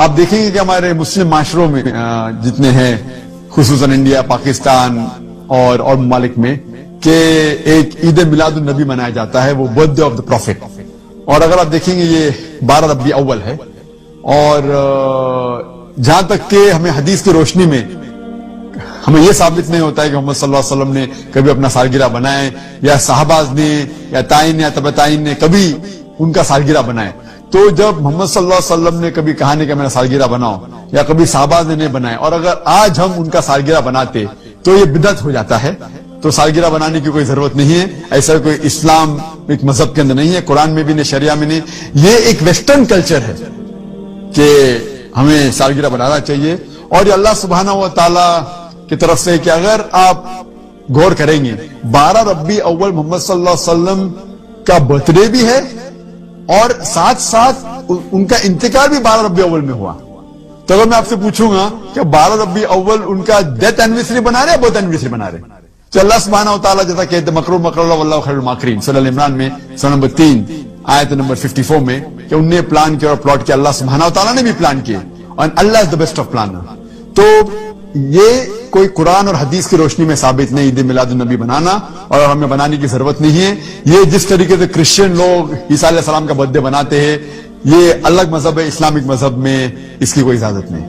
آپ دیکھیں گے کہ ہمارے مسلم معاشروں میں جتنے ہیں خصوصاً انڈیا، پاکستان اور ممالک میں کہ ایک عید میلاد النبی منایا جاتا ہے، وہ birthday of the prophet. اور اگر آپ دیکھیں گے یہ 12 ربیع اول ہے، اور جہاں تک کہ ہمیں حدیث کی روشنی میں ہمیں یہ ثابت نہیں ہوتا ہے کہ محمد صلی اللہ علیہ وسلم نے کبھی اپنا سالگرہ بنائے، یا صحابہ نے یا تائین یا تبع تائین نے کبھی ان کا سالگرہ بنائے. تو جب محمد صلی اللہ علیہ وسلم نے کبھی کہا نہیں کہ میرا سالگرہ بناؤ، یا کبھی صحابہ نے نہیں بنائے، اور اگر آج ہم ان کا سالگرہ بناتے تو یہ بدعت ہو جاتا ہے. تو سالگرہ بنانے کی کوئی ضرورت نہیں ہے، ایسا کوئی اسلام ایک مذہب کے اندر نہیں ہے، قرآن میں بھی نہیں، شریعہ میں نہیں. یہ ایک ویسٹرن کلچر ہے کہ ہمیں سالگرہ بنانا چاہیے. اور یہ اللہ سبحانہ و تعالی کی طرف سے کہ اگر آپ غور کریں گے 12 ربیع اول محمد صلی اللہ علیہ وسلم کا برتھ ڈے بھی ہے، اور ساتھ ساتھ ان کا انتقال بھی 12 ربیع اول میں ہوا. تو اگر میں آپ سے پوچھوں گا کہ 12 ربیع اول ان کا ڈیتھ اینیورسری بنا رہے ہیں، برتھ اینیورسری بنا رہے ہیں؟ تو اللہ سبحانہ و تعالیٰ جیسا کہتے ہیں مکر مکر اللہ واللہ خیر الماکرین، سورہ عمران میں سورہ نمبر 3 آیت نمبر 54 میں، کہ انہوں نے پلان کیا اور پلاٹ کیا، اللہ سبحانہ و تعالیٰ نے بھی پلان کیے، اور اللہ از دا بیسٹ آف پلانر. تو یہ کوئی قرآن اور حدیث کی روشنی میں ثابت نہیں عید میلاد النبی بنانا، اور ہمیں بنانے کی ضرورت نہیں ہے. یہ جس طریقے سے کرسچن لوگ عیسیٰ علیہ السلام کا برتھ ڈے بناتے ہیں، یہ الگ مذہب ہے، اسلامک مذہب میں اس کی کوئی اجازت نہیں.